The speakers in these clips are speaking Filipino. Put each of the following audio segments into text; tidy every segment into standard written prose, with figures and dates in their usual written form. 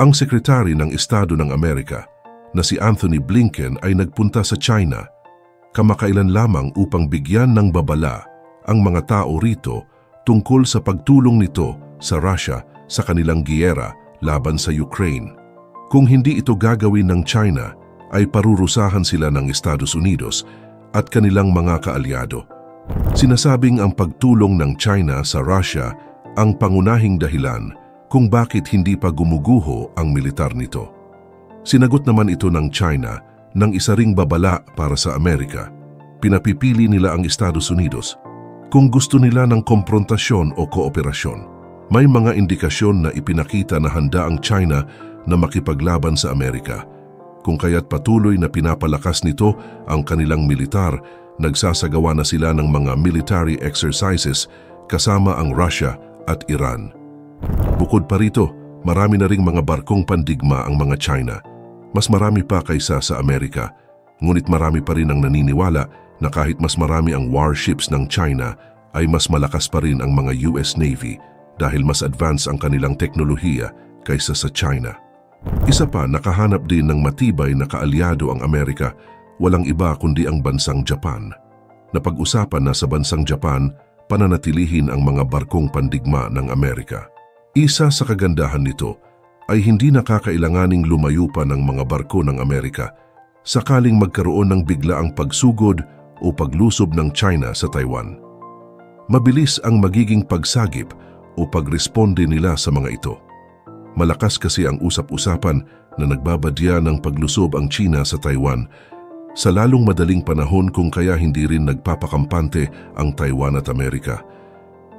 Ang Sekretary ng Estado ng Amerika na si Anthony Blinken ay nagpunta sa China kamakailan lamang upang bigyan ng babala ang mga tao rito tungkol sa pagtulong nito sa Russia sa kanilang giyera laban sa Ukraine. Kung hindi ito gagawin ng China, ay parurusahan sila ng Estados Unidos at kanilang mga kaalyado. Sinasabing ang pagtulong ng China sa Russia ang pangunahing dahilan kung bakit hindi pa gumuguho ang militar nito. Sinagot naman ito ng China ng isa ring babala para sa Amerika. Pinapipili nila ang Estados Unidos kung gusto nila ng komprontasyon o kooperasyon. May mga indikasyon na ipinakita na handa ang China na makipaglaban sa Amerika. Kung kaya't patuloy na pinapalakas nito ang kanilang militar, nagsasagawa na sila ng mga military exercises kasama ang Russia at Iran. Bukod pa rito, marami na ring mga barkong pandigma ang mga China. Mas marami pa kaysa sa Amerika, ngunit marami pa rin ang naniniwala na kahit mas marami ang warships ng China, ay mas malakas pa rin ang mga US Navy dahil mas advanced ang kanilang teknolohiya kaysa sa China. Isa pa, nakahanap din ng matibay na kaalyado ang Amerika, walang iba kundi ang bansang Japan. Napag-usapan na sa bansang Japan, pananatilihin ang mga barkong pandigma ng Amerika. Isa sa kagandahan nito ay hindi nakakailanganing lumayo pa ng mga barko ng Amerika sakaling magkaroon ng biglaang pagsugod o paglusob ng China sa Taiwan. Mabilis ang magiging pagsagip o pagresponde nila sa mga ito. Malakas kasi ang usap-usapan na nagbabadya ng paglusob ang China sa Taiwan sa lalong madaling panahon kung kaya hindi rin nagpapakampante ang Taiwan at Amerika.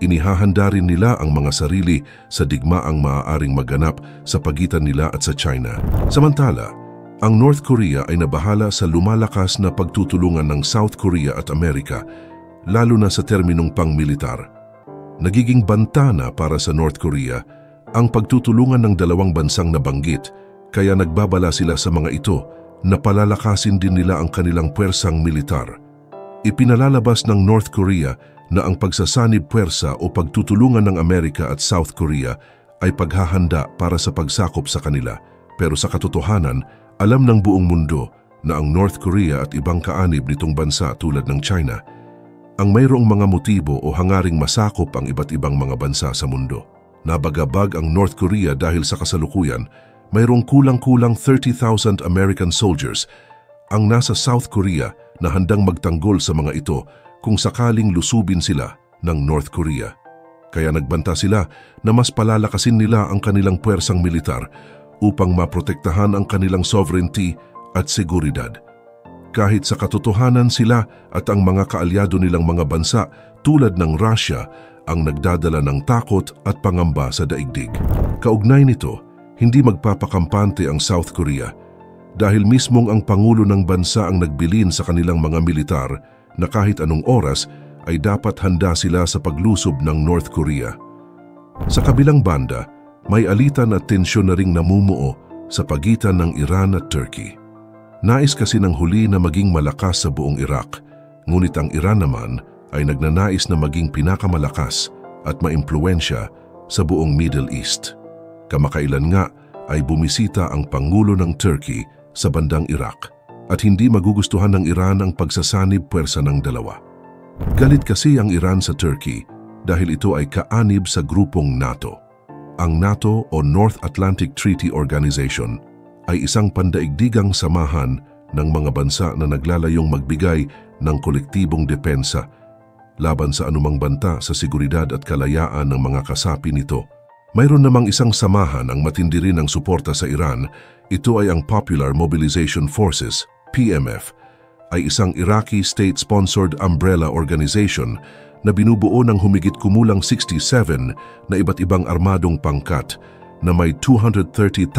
Inihahanda rin nila ang mga sarili sa digmaang maaaring maganap sa pagitan nila at sa China. Samantala, ang North Korea ay nabahala sa lumalakas na pagtutulungan ng South Korea at Amerika, lalo na sa terminong pang-militar. Nagiging banta na para sa North Korea ang pagtutulungan ng dalawang bansang nabanggit, kaya nagbabala sila sa mga ito na palalakasin din nila ang kanilang puwersang militar. Ipinalalabas ng North Korea na ang pagsasanib puwersa o pagtutulungan ng Amerika at South Korea ay paghahanda para sa pagsakop sa kanila. Pero sa katotohanan, alam ng buong mundo na ang North Korea at ibang kaanib nitong bansa tulad ng China ang mayroong mga motibo o hangaring masakop ang iba't ibang mga bansa sa mundo. Nabagabag ang North Korea dahil sa kasalukuyan, mayroong kulang-kulang 30,000 American soldiers ang nasa South Korea na handang magtanggol sa mga ito kung sakaling lusubin sila ng North Korea. Kaya nagbanta sila na mas palalakasin nila ang kanilang puwersang militar upang maprotektahan ang kanilang sovereignty at seguridad. Kahit sa katotohanan sila at ang mga kaalyado nilang mga bansa tulad ng Russia ang nagdadala ng takot at pangamba sa daigdig. Kaugnay nito, hindi magpapakampante ang South Korea dahil mismong ang pangulo ng bansa ang nagbilin sa kanilang mga militar na kahit anong oras ay dapat handa sila sa paglusob ng North Korea. Sa kabilang banda, may alitan at tensyon na ring namumuo sa pagitan ng Iran at Turkey. Nais kasi ng huli na maging malakas sa buong Iraq, ngunit ang Iran naman ay nagnanais na maging pinakamalakas at maimpluwensya sa buong Middle East. Kamakailan nga ay bumisita ang Pangulo ng Turkey sa bandang Iraq at hindi magugustuhan ng Iran ang pagsasanib puwersa ng dalawa. Galit kasi ang Iran sa Turkey dahil ito ay kaanib sa grupong NATO. Ang NATO o North Atlantic Treaty Organization ay isang pandaigdigang samahan ng mga bansa na naglalayong magbigay ng kolektibong depensa laban sa anumang banta sa seguridad at kalayaan ng mga kasapi nito. Mayroon namang isang samahan ang matindi rin ng suporta sa Iran. Ito ay ang Popular Mobilization Forces, PMF, ay isang Iraqi state-sponsored umbrella organization na binubuo ng humigit kumulang 67 na iba't ibang armadong pangkat na may 230,000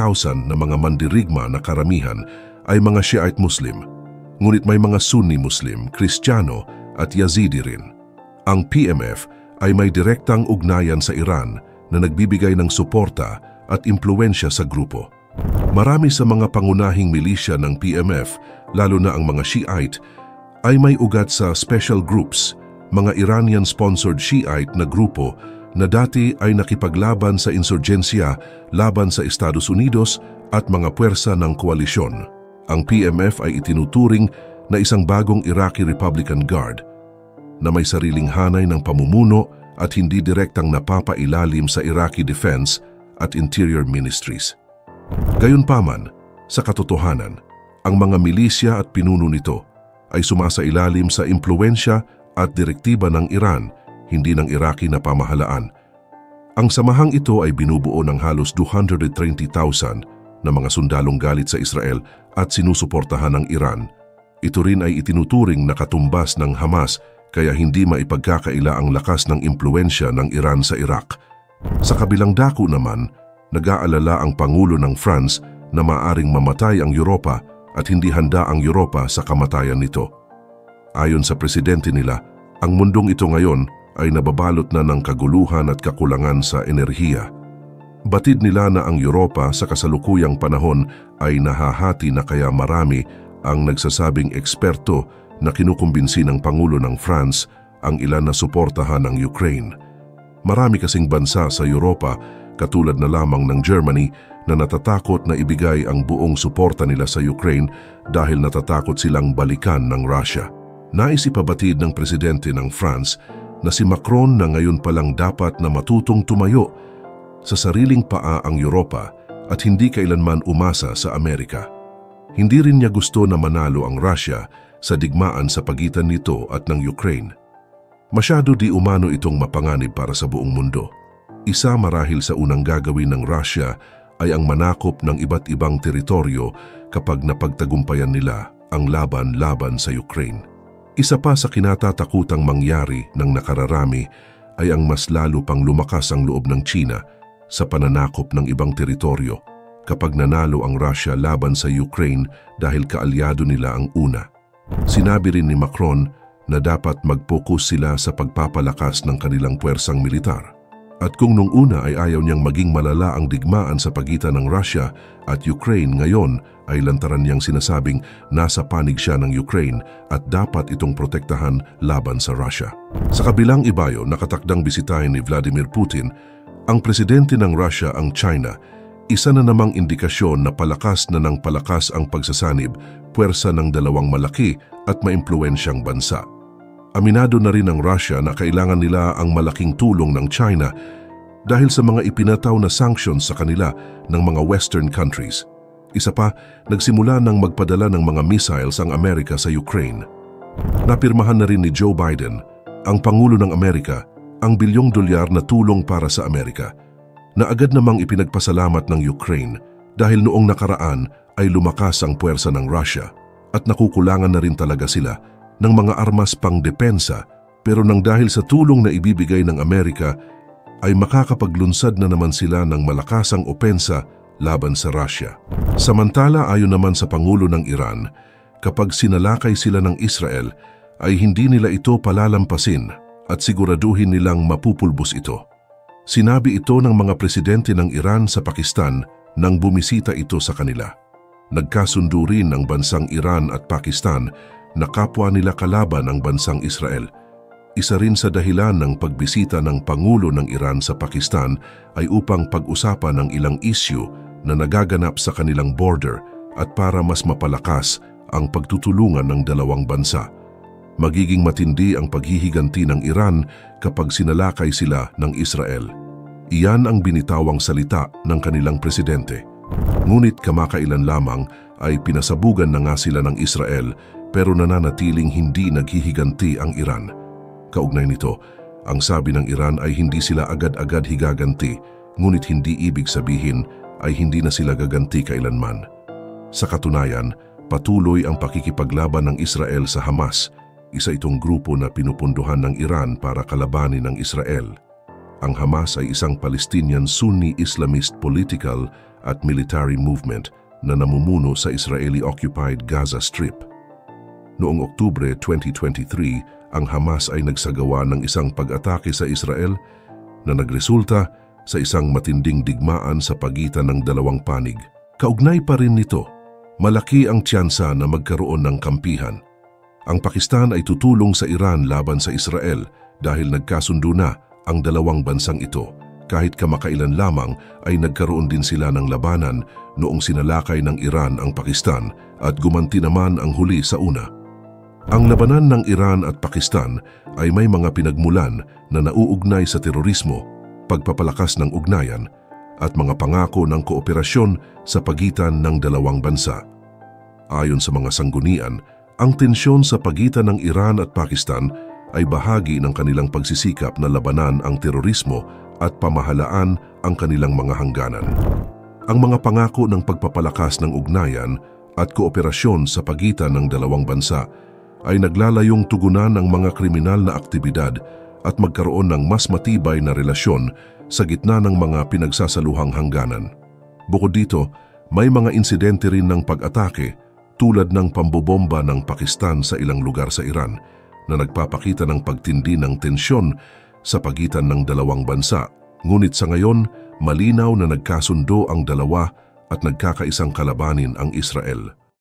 na mga mandirigma na karamihan ay mga Shiite Muslim. Ngunit may mga Sunni Muslim, Kristiyano at Yazidi rin. Ang PMF ay may direktang ugnayan sa Iran na nagbibigay ng suporta at impluwensya sa grupo. Marami sa mga pangunahing milisya ng PMF, lalo na ang mga Shiite, ay may ugat sa special groups, mga Iranian-sponsored Shiite na grupo na dati ay nakipaglaban sa insurgensya laban sa Estados Unidos at mga puwersa ng koalisyon. Ang PMF ay itinuturing na isang bagong Iraqi Republican Guard na may sariling hanay ng pamumuno at hindi direktang napapailalim sa Iraqi Defense at Interior Ministries. Gayunpaman, sa katotohanan, ang mga milisya at pinuno nito ay sumasailalim sa impluwensya at direktiba ng Iran, hindi ng Iraqi na pamahalaan. Ang samahang ito ay binubuo ng halos 230,000 na mga sundalong galit sa Israel at sinusuportahan ng Iran. Ito rin ay itinuturing na katumbas ng Hamas kaya hindi maipagkakaila ang lakas ng impluwensya ng Iran sa Iraq. Sa kabilang dako naman, nag-aalala ang Pangulo ng France na maaring mamatay ang Europa at hindi handa ang Europa sa kamatayan nito. Ayon sa presidente nila, ang mundong ito ngayon ay nababalot na ng kaguluhan at kakulangan sa enerhiya. Batid nila na ang Europa sa kasalukuyang panahon ay nahahati na kaya marami ang nagsasabing eksperto na kinukumbinsi ng Pangulo ng France ang ilan na suportahan ng Ukraine. Marami kasing bansa sa Europa, katulad na lamang ng Germany, na natatakot na ibigay ang buong suporta nila sa Ukraine dahil natatakot silang balikan ng Russia. Nais ipabatid ng presidente ng France na si Macron na ngayon palang dapat na matutong tumayo sa sariling paa ang Europa at hindi kailanman umasa sa Amerika. Hindi rin niya gusto na manalo ang Russia sa digmaan sa pagitan nito at ng Ukraine. Masyado di umano itong mapanganib para sa buong mundo. Isa marahil sa unang gagawin ng Russia ay ang manakop ng iba't ibang teritoryo kapag napagtagumpayan nila ang laban sa Ukraine. Isa pa sa kinatatakutang mangyari ng nakararami ay ang mas lalo pang lumakas ang loob ng China sa pananakop ng ibang teritoryo kapag nanalo ang Russia laban sa Ukraine dahil kaalyado nila ang una. Sinabi rin ni Macron na dapat mag-focus sila sa pagpapalakas ng kanilang puwersang militar. At kung nung una ay ayaw niyang maging malala ang digmaan sa pagitan ng Russia at Ukraine, ngayon ay lantaran niyang sinasabing nasa panig siya ng Ukraine at dapat itong protektahan laban sa Russia. Sa kabilang ibayo, nakatakdang bisitahin ni Vladimir Putin ang presidente ng Russia ang China, isa na namang indikasyon na palakas na ng palakas ang pagsasanib, puwersa ng dalawang malaki at maimpluwensyang bansa. Aminado na rin ang Russia na kailangan nila ang malaking tulong ng China dahil sa mga ipinataw na sanctions sa kanila ng mga Western countries. Isa pa, nagsimula ng magpadala ng mga missiles ang Amerika sa Ukraine. Napirmahan na rin ni Joe Biden, ang Pangulo ng Amerika, ang $1 bilyon na tulong para sa Amerika, na agad namang ipinagpasalamat ng Ukraine dahil noong nakaraan ay lumakas ang puwersa ng Russia at nakukulangan na rin talaga sila ng mga armas pang depensa, pero nang dahil sa tulong na ibibigay ng Amerika ay makakapaglunsad na naman sila ng malakasang opensa laban sa Russia. Samantala, ayon naman sa Pangulo ng Iran, kapag sinalakay sila ng Israel ay hindi nila ito palalampasin at siguraduhin nilang mapupulbos ito. Sinabi ito ng mga presidente ng Iran sa Pakistan nang bumisita ito sa kanila. Nagkasundo rin ang bansang Iran at Pakistan na kapwa nila kalaban ang bansang Israel. Isa rin sa dahilan ng pagbisita ng Pangulo ng Iran sa Pakistan ay upang pag-usapan ang ilang issue na nagaganap sa kanilang border at para mas mapalakas ang pagtutulungan ng dalawang bansa. Magiging matindi ang paghihiganti ng Iran kapag sinalakay sila ng Israel. Iyan ang binitawang salita ng kanilang presidente. Ngunit kamakailan lamang ay pinasabugan na nga sila ng Israel pero nananatiling hindi naghihiganti ang Iran. Kaugnay nito, ang sabi ng Iran ay hindi sila agad-agad higaganti, ngunit hindi ibig sabihin ay hindi na sila gaganti kailanman. Sa katunayan, patuloy ang pakikipaglaban ng Israel sa Hamas, isa itong grupo na pinupunduhan ng Iran para kalabanin ng Israel. Ang Hamas ay isang Palestinian Sunni Islamist political at military movement na namumuno sa Israeli-occupied Gaza Strip. Noong Oktubre 2023, ang Hamas ay nagsagawa ng isang pag-atake sa Israel na nagresulta sa isang matinding digmaan sa pagitan ng dalawang panig. Kaugnay pa rin nito, malaki ang tsansa na magkaroon ng kampihan. Ang Pakistan ay tutulong sa Iran laban sa Israel dahil nagkasundo na ang dalawang bansang ito kahit kamakailan lamang ay nagkaroon din sila ng labanan noong sinalakay ng Iran ang Pakistan at gumanti naman ang huli sa una. Ang labanan ng Iran at Pakistan ay may mga pinagmulan na nauugnay sa terorismo, pagpapalakas ng ugnayan, at mga pangako ng kooperasyon sa pagitan ng dalawang bansa. Ayon sa mga sanggunian, ang tensyon sa pagitan ng Iran at Pakistan ay bahagi ng kanilang pagsisikap na labanan ang terorismo at pamahalaan ang kanilang mga hangganan. Ang mga pangako ng pagpapalakas ng ugnayan at kooperasyon sa pagitan ng dalawang bansa ay naglalayong tugunan ang mga kriminal na aktibidad at magkaroon ng mas matibay na relasyon sa gitna ng mga pinagsasaluhang hangganan. Bukod dito, may mga insidente rin ng pag-atake tulad ng pambobomba ng Pakistan sa ilang lugar sa Iran na nagpapakita ng pagtindi ng tensyon sa pagitan ng dalawang bansa. Ngunit sa ngayon, malinaw na nagkasundo ang dalawa at nagkakaisang kalabanin ang Israel.